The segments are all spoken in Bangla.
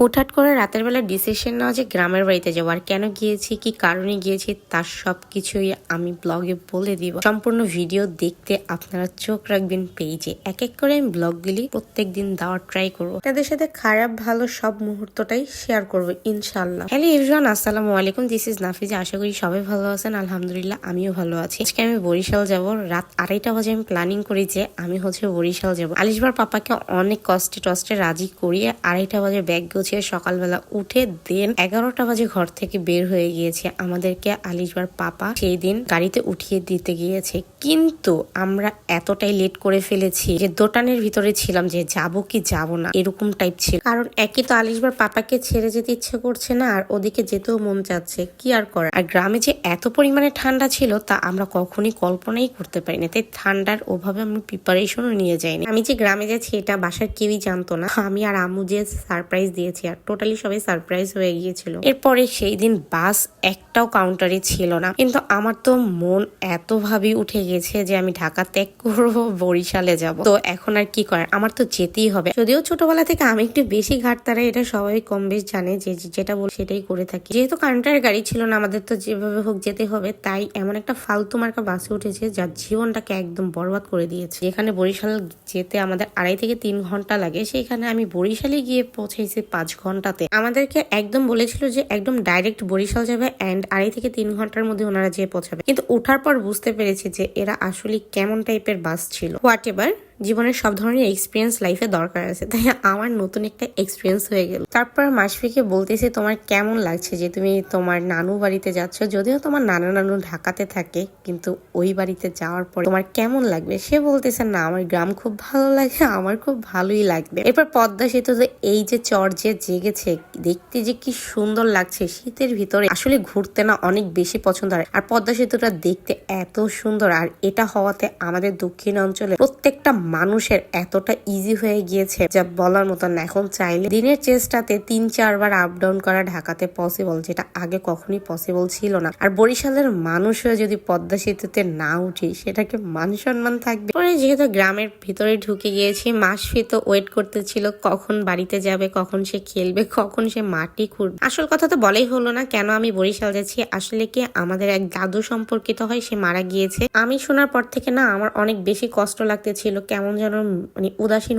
হুটহাট করে রাতের বেলা ডিসিশন নেওয়া যে গ্রামের বাড়িতে যাবো, আর কেন গিয়েছি, কি কারণে গিয়েছি, তার সবকিছুই আমি ব্লগে বলে দিব। সম্পূর্ণ ভিডিও দেখতে আপনারা চোখ রাখবেন পেজে। এক এক করে আমি ব্লগগুলি প্রত্যেকদিন দেওয়ার ট্রাই করবো। তাদের সাথে খারাপ ভালো সব মুহূর্তটাই শেয়ার করবো ইনশাল্লাহ। হ্যালো এভরিওয়ান, আসসালামু আলাইকুম। This is Nafiza. আশা করি সবাই ভালো আছেন। আলহামদুলিল্লাহ আমিও ভালো আছি। আজকে আমি বরিশাল যাব। রাত 2:30 বাজে আমি প্ল্যানিং করি যে আমি বরিশাল যাব। আলিশবার পাপাকে অনেক কষ্টে টষ্টে রাজি করিয়ে 2:30 বাজে ব্যাগ গুছিয়ে সকালবেলা উঠে দেন 11টা বাজে ঘর থেকে বের হয়ে গিয়েছে। আমাদেরকে আলিশবার পাপা সেই দিন গাড়িতে উঠিয়ে দিতে গিয়েছে, কিন্তু আমরা এতটাই লেট করে ফেলেছি যে দোটানের ভিতরে ছিলাম যে যাব কি যাব না, এরকম টাইপ ছিল। কারণ একই তো আলিশবার পাপাকে ছেড়ে যেতে ইচ্ছে করছে না, আর ওদিকে যেতেও মন চাচ্ছে, কি আর করার। আর গ্রামে যে এত পরিমাণে ঠান্ডা ছিল তা আমরা কখনই কল্পনাই করতে পারিনি। তাই ঠান্ডার ওভাবে আমি প্রিপারেশনও নিয়ে যাইনি। আমি যে গ্রামে যাচ্ছি এটা বাসার কেউই জানতো না। আমি আর আম্মু যে সারপ্রাইজ দিয়েছি, আর টোটালি সবাই সারপ্রাইজ হয়ে গিয়েছিল। এরপরে সেই দিন বাস একটাও কাউন্টারে ছিল না, কিন্তু আমার তো মন এত ভাবে উঠে গেছে যে আমি ঢাকা ত্যাগ করবো, বরিশালে যাব। তো এখন আর কি করার, আমার তো যেতেই হবে। যদিও ছোটবেলা থেকে আমি একটু বেশি ঘাট তারা, এটা সবাই কম বেশ জানে যে যেটা বল সেটাই করে থাকি। যেহেতু কাউন্টারের গাড়ি ছিল না, আমাদের তো যেভাবে হোক যেতে হবে। তাই এমন একটা ফালতু মার্কা বাসে উঠেছে যার জীবনটাকে একদম বরবাদ করে দিয়েছে। যেখানে বরিশাল যেতে আমাদের 2.5 থেকে 3 ঘন্টা লাগে, সেখানে আমি বরিশালে গিয়ে পৌঁছেছি 5 ঘন্টাতে। আমাদেরকে একদম বলেছিল যে একদম ডাইরেক্ট বরিশাল যাবে এন্ড 2.5 থেকে 3 ঘন্টার মধ্যে ওনারা যেয়ে পৌঁছাবে। কিন্তু ওঠার পর বুঝতে পেরেছি যে এরা আসলে কেমন টাইপের বাস ছিল। হোয়াট এভার, জীবনের সব ধরনের এক্সপিরিয়েন্স লাইফে দরকার আছে, তাই আমার নতুন একটা এক্সপিরিয়েন্স হয়ে গেল। তারপর মাসফিকে বলতেছে তোমার কেমন লাগছে যে তুমি তোমার নানু বাড়িতে যাচ্ছ। যদিও তোমার নানু ঢাকাতে থাকে, কিন্তু ওই বাড়িতে যাওয়ার পরে তোমার কেমন লাগবে। সে বলতেছে না আমার গ্রাম খুব ভালো লাগে, আমার খুব ভালোই লাগবে। এরপর পদ্মা সেতুতে এই যে চর যে জেগেছে, দেখতে যে কি সুন্দর লাগছে শীতের ভিতরে। আসলে ঘুরতে না অনেক বেশি পছন্দ হয়, আর পদ্মা সেতুটা দেখতে এত সুন্দর। আর এটা হওয়াতে আমাদের দক্ষিণ অঞ্চলে প্রত্যেকটা মানুষের এতটা ইজি হয়ে গিয়েছে যা বলার মতো না। এখন চাইলে দিনের চেষ্টাতে 3-4 বার আপ ডাউন করা ঢাকাতে পসিবল, যেটা আগে কখনোই পসিবল ছিল না। আর বরিশালের মানুষ হয়ে যদি পদ্মা সেতুতে না উঠি, সেটাকে মান সম্মান থাকবে। পরে যেহেতু গ্রামের ভিতরে ঢুকে গিয়েছি, মাসফি তো ওয়েট করতেছিল কখন বাড়িতে যাবে, কখন সে খেলবে, কখন সে মাটি খুঁড়বে। আসল কথা তো বলাই হলো না কেন আমি বরিশাল যাচ্ছি। আসলে কি আমাদের এক দাদু সম্পর্কিত হয়, সে মারা গিয়েছে। আমি শোনার পর থেকে না আমার অনেক বেশি কষ্ট লাগতেছিল, কেমন যেন মানে উদাসীন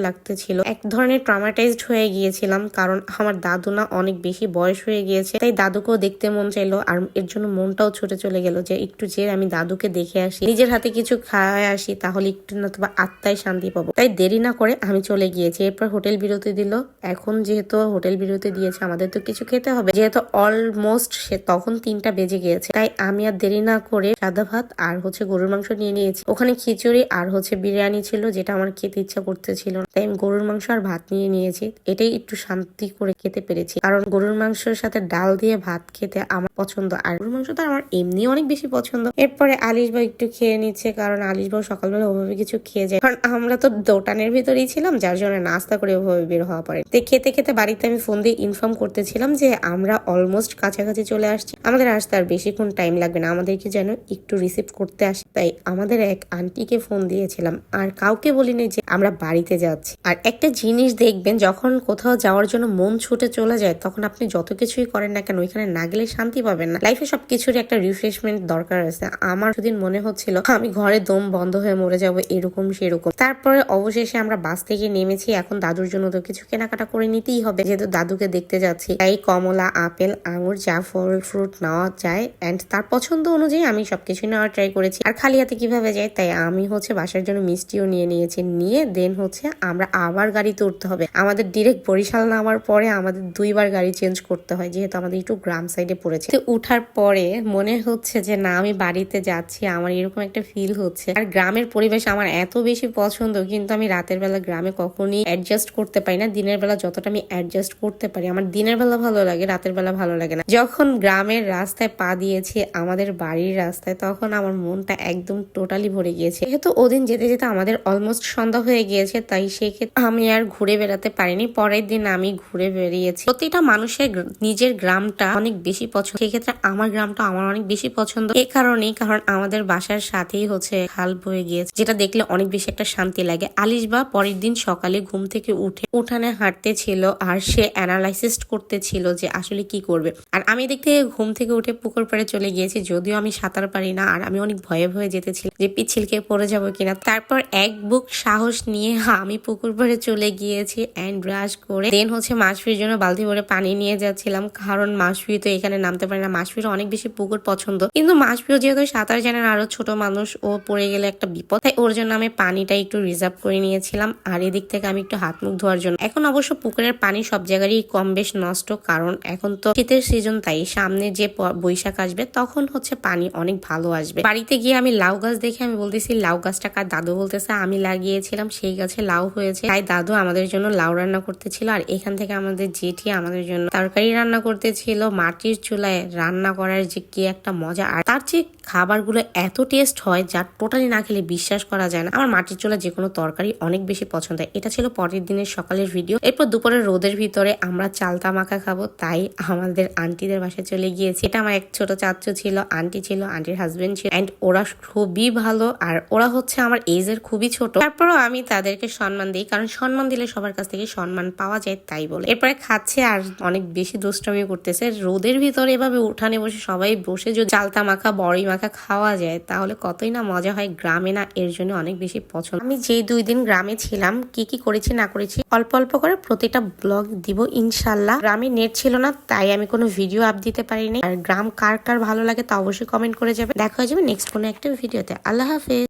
লাগতেছিল। এক ধরনের ট্রমাটাইজড হয়ে গিয়েছিলাম, কারণ আমার দাদু না অনেক বেশি বয়স হয়ে গিয়েছে। তাই দাদুকেও দেখতে মন চাইলো, আর এর জন্য মনটাও ছুটে চলে গেল যে একটু যে আমি দাদুকে দেখে আসি, নিজের হাতে কিছু খাওয়ায় আসি, তাহলে একটু না তো আত্মায় শান্তি পাবো। তাই দেরি না করে আমি চলে গিয়েছি। এরপর হোটেল বিরতি দিল। এখন যেহেতু হোটেল বিরতি দিয়েছে, আমাদের তো কিছু খেতে হবে। যেহেতু অলমোস্ট সে তখন 3টা বেজে গিয়েছে, তাই আমি আর দেরি না করে সাদা ভাত আর গরুর মাংস নিয়ে নিয়েছি। ওখানে খিচুড়ি আর বিরিয়ানি ছিল, যেটা আমার খেতে ইচ্ছা করতেছিল, তাই আমি গরুর মাংস আর ভাত নিয়ে নিয়েছি। এটাই একটু শান্তি করে খেতে পেরেছি, কারণ গরুর মাংসের সাথে ডাল দিয়ে ভাত খেতে আমার পছন্দ, আর গরুর মাংস তো আমার এমনি অনেক বেশি পছন্দ। এরপরে আলিশবাবু একটু খেয়ে নিচ্ছে, কারণ আলিশবাবু সকালবেলা ওভাবে কিছু খেয়ে যায়, কারণ আমরা তো দোটানের ভিতরেই ছিলাম, যার জন্য নাস্তা করে ওভাবে বের হওয়া পড়ে। তো খেতে খেতে বাড়িতে আমি ফোন দিয়ে ইনফর্ম করতেছিলাম যে আমরা অলমোস্ট কাছাকাছি চলে আসছি, আমাদের আসতে আর বেশিক্ষণ টাইম লাগবে না, আমাদেরকে যেন একটু রিসিভ করতে আসে। তাই আমাদের এক আন্টিকে ফোন দিয়েছিলাম, আর কাউকে বলিনি যে আমরা বাড়িতে যাচ্ছি। আর একটা জিনিস দেখবেন, যখন কোথাও যাওয়ার জন্য মন ছুটে চলে যায়, তখন আপনি যত কিছুই করেন না কেন, ওইখানে না গেলে শান্তি পাবেন না। লাইফে সবকিছুরই একটা রিফ্রেশমেন্ট দরকার আছে। আমার সেদিন মনে হচ্ছিল আমি ঘরে দম বন্ধ হয়ে মরে যাবো, এরকম সেরকম। তারপরে অবশেষে আমরা বাস থেকে নেমেছি। এখন দাদুর জন্য তো কিছু কেনাকাটা করে নিতেই হবে, যেহেতু দাদুকে দেখতে যাচ্ছি। তাই কমলা, আপেল, আঙুর, যা ফল ফ্রুট নেওয়া যায়, এন্ড তার পছন্দ অনুযায়ী আমি সবকিছু নেওয়ার ট্রাই করেছি। আর খালি হাতে কিভাবে যায়, তাই আমি বাসার জন্য মিষ্টিও নিয়ে নিয়েছি। নিয়ে দেন আমরা আবার গাড়িতে উঠতে হবে। আমাদের ডিরেক্ট বরিশাল নামার পরে আমাদের 2 বার গাড়ি চেঞ্জ করতে হয়, যেহেতু আমাদের একটু গ্রাম সাইডে পড়েছে। তো উঠার পরে মনে হচ্ছে যে না আমি বাড়িতে যাচ্ছি, আমার এরকম একটা ফিল হচ্ছে। আর গ্রামের পরিবেশ আমার এত বেশি পছন্দ, কিন্তু আমি রাতের বেলা গ্রামে কখনই অ্যাডজাস্ট করতে পারি না। দিনের বেলা যতটা আমি অ্যাডজাস্ট করতে পারি, আমার দিনের বেলা ভালো লাগে, রাতের বেলা ভালো লাগে না। যখন গ্রামের রাস্তায় পা দিয়েছি আমাদের বাড়ির রাস্তায়, তখন আমার মনটা একদম টোটালি ভরে গিয়েছে। যেহেতু ওদিন যেতে যেতে আমাদের অলমোস্ট সন্ধ্যা হয়ে গিয়েছে, তাই সেক্ষেত্রে আমি আর ঘুরে বেড়াতে পারিনি। পরের দিন আমি ঘুরে বেরিয়েছি। প্রতিটা মানুষের নিজের গ্রামটা অনেক বেশি পছন্দ, সেক্ষেত্রে আমার গ্রামটা আমার অনেক বেশি পছন্দ। এই কারণেই, কারণ আমাদের বাসার সাথেই হচ্ছে খাল বয়ে গিয়েছে, যেটা দেখলে অনেক বেশি একটা শান্তি লাগে। আলিশবা পরের দিন সকালে ঘুম থেকে উঠে উঠানে হাঁটতে ছিল আর সে অ্যানালাইসিস করতেছিল যে আসলে কি করবে। আর আমি দিক থেকে ঘুম থেকে উঠে পুকুর পাড়ে চলে গিয়েছি, যদিও আমি সাঁতার পারি না আর আমি অনেক ভয়ে ভয়ে যেতেছিলাম যে পিচ্ছিলকে পড়ে যাবো কিনা। তারপর এক বুক সাহস নিয়ে আমি পুকুর পাড়ে চলে গিয়েছি অ্যান্ড ব্রাশ করে দেন হচ্ছে মাছফির জন্য বালতি ভরে পানি নিয়ে যাচ্ছিলাম, কারণ মাছফি তো এখানে নামতে পারে না। মাছফির অনেক বেশি পুকুর পছন্দ, কিন্তু মাছফিও যেহেতু সাঁতার জানে না, আরো ছোট মানুষ, ও পড়ে গেলে একটা বিপদ, তাই ওর জন্য আমি পানিটা একটু রিজার্ভ করে নিয়েছিলাম। আর এদিক থেকে আমি একটু হাত মুখ ধোয়ার জন্য, এখন অবশ্য পুকুরের পানি সব জায়গারই কম বেশ নষ্ট, কারণ এখন তো শীতের সিজন, তাই সামনে যে বৈশাখ আসবে তখন হচ্ছে পানি অনেক ভালো আসবে। বাড়িতে গিয়ে আমি লাউ গাছ দেখে আমি বলতেছি লাউ গাছটা কার, দাদু বলতেছে আমি লাগিয়েছিলাম, সেই গাছে লাউ হয়েছে। তাই দাদু আমাদের জন্য লাউ রান্না করতেছিল, আর এখান থেকে আমাদের জেঠি আমাদের জন্য তরকারি রান্না করতেছিল। মাটির চুলায় রান্না করার যে কি একটা মজা, আর তার যে খাবারগুলো এত টেস্ট হয় যা টোটালি না খেলে বিশ্বাস করা যায় না। আমার মাটির চুলা যে কোনো তরকারি অনেক বেশি পছন্দ। এটা ছিল পরের দিনের সকালের ভিডিও। এরপর দুপুরের রোদের ভিতরে আমরা চালতা মাখা খাবো, তাই আমাদের আন্টিদের বাসায় চলে গিয়েছি। এটা আমার এক ছোট চাচু ছিল, আন্টি ছিল, আন্টির হাজবেন্ড ছিল, এন্ড ওরা খুবই ভালো, আর ওরা হচ্ছে আমার এজের খুবই ছোট। তারপরও আমি তাদেরকে সম্মান দিই, কারণ সম্মান দিলে সবার কাছ থেকে সম্মান পাওয়া যায়, তাই বলে। এরপরে খাচ্ছে আর অনেক বেশি দুষ্টামি করতেছে। রোদের ভিতরে এভাবে উঠানে বসে সবাই বসে যদি চালতা মাখা বড়ি মাখা খাওয়া যায় তাহলে কতই না মজা হয়। গ্রামে না, এর জন্য অনেক বেশি পছন্দ। আমি যে 2 দিন গ্রামে ছিলাম কি কি করেছি না করেছি অল্প অল্প করে প্রতিটা ব্লগ দিব ইনশাল্লাহ। গ্রামে নেট ছিল না, তাই আমি কোনো ভিডিও আপ দিতে পারিনি। আর গ্রাম কার কার ভালো লাগে তা অবশ্যই কমেন্ট করে যাবে। দেখা হয়ে যাবে নেক্সট কোনো একটা ভিডিওতে। আল্লাহ হাফেজ।